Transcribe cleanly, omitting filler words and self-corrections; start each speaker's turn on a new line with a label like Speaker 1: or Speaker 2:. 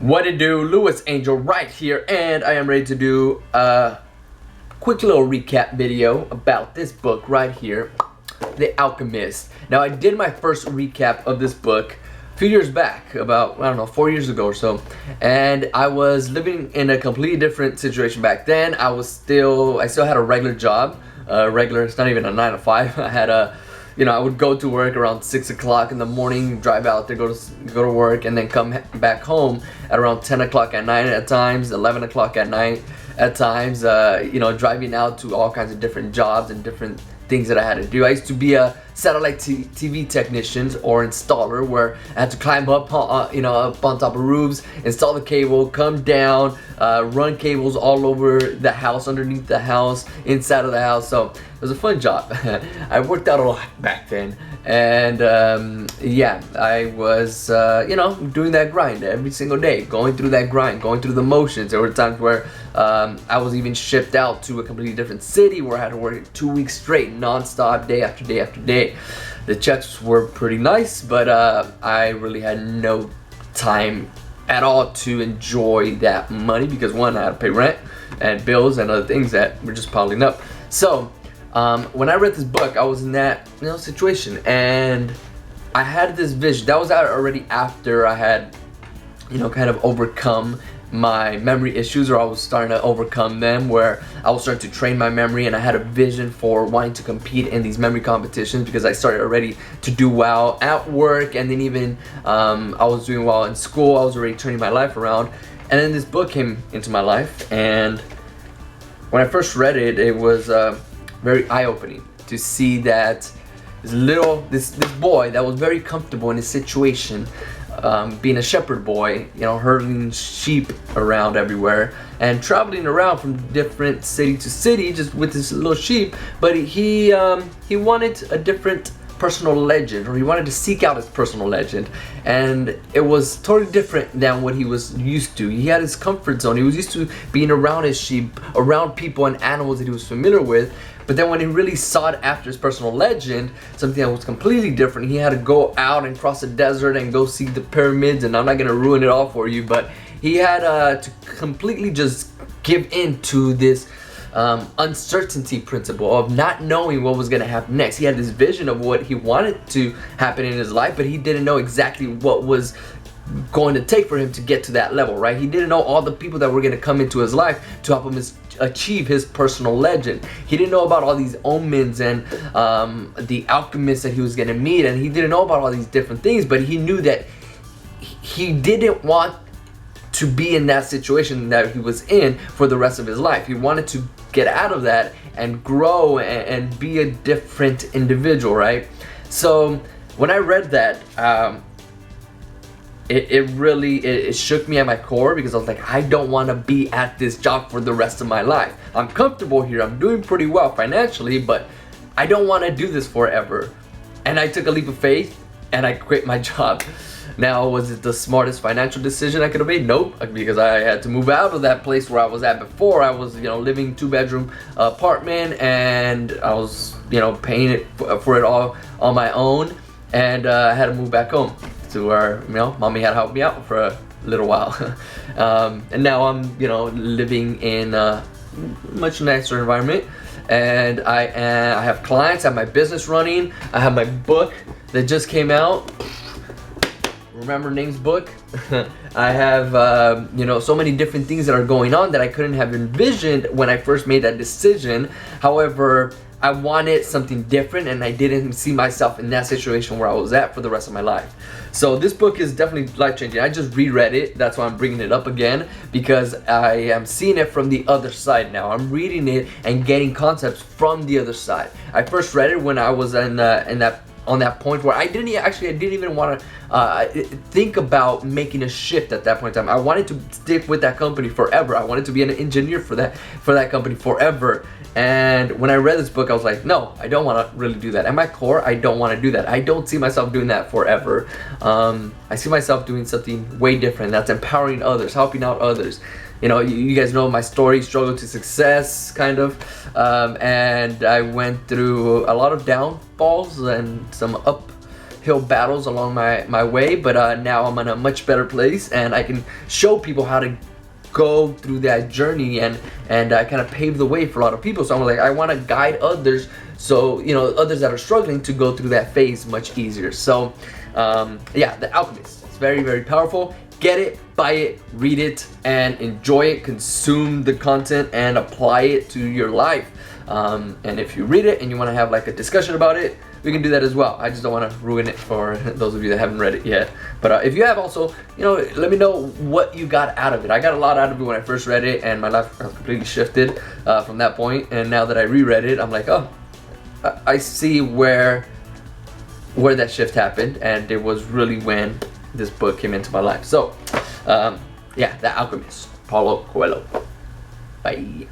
Speaker 1: What it do, Lewis Angel right here, and I am ready to do a quick little recap video about this book right here, The Alchemist. Now, I did my first recap of this book a few years back, about, 4 years ago or so, and I was living in a completely different situation back then. I still had a regular job, it's not even a 9 to 5. I had I would go to work around 6 o'clock in the morning, drive out there, go to work, and then come back home at around 10 o'clock at night at times, 11 o'clock at night at times, driving out to all kinds of different jobs and different things that I had to do. I used to be a satellite TV technician or installer, where I had to climb up up on top of roofs, install the cable, come down, run cables all over the house, underneath the house, inside of the house. So it was a fun job. I worked out a lot back then, and I was doing that grind every single day, going through that grind, going through the motions. There were times where I was even shipped out to a completely different city where I had to work 2 weeks straight, non-stop, day after day after day. The checks were pretty nice, but I really had no time at all to enjoy that money, because one, I had to pay rent and bills and other things that were just piling up. So when I read this book, I was in that situation, and I had this vision. That was already after I had kind of overcome my memory issues, or I was starting to overcome them, where I was starting to train my memory, and I had a vision for wanting to compete in these memory competitions, because I started already to do well at work, and then even I was doing well in school. I was already turning my life around, and then this book came into my life, and when I first read it, it was very eye-opening to see that this boy that was very comfortable in his situation, being a shepherd boy, herding sheep around everywhere and traveling around from different city to city just with his little sheep, but he wanted a different personal legend, or he wanted to seek out his personal legend, and it was totally different than what he was used to. He had his comfort zone. He was used to being around his sheep, around people and animals that he was familiar with. But then when he really sought after his personal legend, something that was completely different, he had to go out and cross the desert and go see the pyramids, and I'm not going to ruin it all for you, but he had to completely just give in to this uncertainty principle of not knowing what was going to happen next. He had this vision of what he wanted to happen in his life, but he didn't know exactly what was going to take for him to get to that level, right? He didn't know all the people that were going to come into his life to help him achieve his personal legend. He didn't know about all these omens and the alchemists that he was going to meet, and he didn't know about all these different things, but he knew that he didn't want to be in that situation that he was in for the rest of his life. He wanted to get out of that and grow and be a different individual, right? So when I read that, it really shook me at my core, because I was like, I don't want to be at this job for the rest of my life. I'm comfortable here, I'm doing pretty well financially, but I don't want to do this forever. And I took a leap of faith and I quit my job. Now, was it the smartest financial decision I could have made? Nope, because I had to move out of that place where I was at before. I was living 2-bedroom apartment, and I was paying it for it all on my own, and I had to move back home to where mommy had helped me out for a little while. And now I'm living in a much nicer environment, and I have clients, I have my business running, I have my book that just came out, Remember Names book. I have so many different things that are going on that I couldn't have envisioned when I first made that decision. However, I wanted something different, and I didn't see myself in that situation where I was at for the rest of my life. So this book is definitely life-changing. I just reread it. That's why I'm bringing it up again, because I am seeing it from the other side now. I'm reading it and getting concepts from the other side. I first read it when I was on that point where I didn't even want to think about making a shift at that point in time. I wanted to stick with that company forever. I wanted to be an engineer for that company forever. And when I read this book, I was like, no, I don't want to really do that. At my core, I don't want to do that. I don't see myself doing that forever. I see myself doing something way different. That's empowering others, helping out others. You guys know my story, struggle to success, kind of. And I went through a lot of downfalls and some hill battles along my way, but now I'm in a much better place, and I can show people how to go through that journey and kind of pave the way for a lot of people. So I'm like, I want to guide others, so others that are struggling to go through that phase much easier. So yeah, The Alchemist. It's very, very powerful. Get it, buy it, read it, and enjoy it. Consume the content and apply it to your life. And if you read it and you want to have like a discussion about it, we can do that as well. I just don't want to ruin it for those of you that haven't read it yet. But if you have also, let me know what you got out of it. I got a lot out of it when I first read it, and my life completely shifted from that point. And now that I reread it, I'm like, oh, I see where that shift happened, and it was really when this book came into my life. So, yeah, The Alchemist, Paulo Coelho. Bye.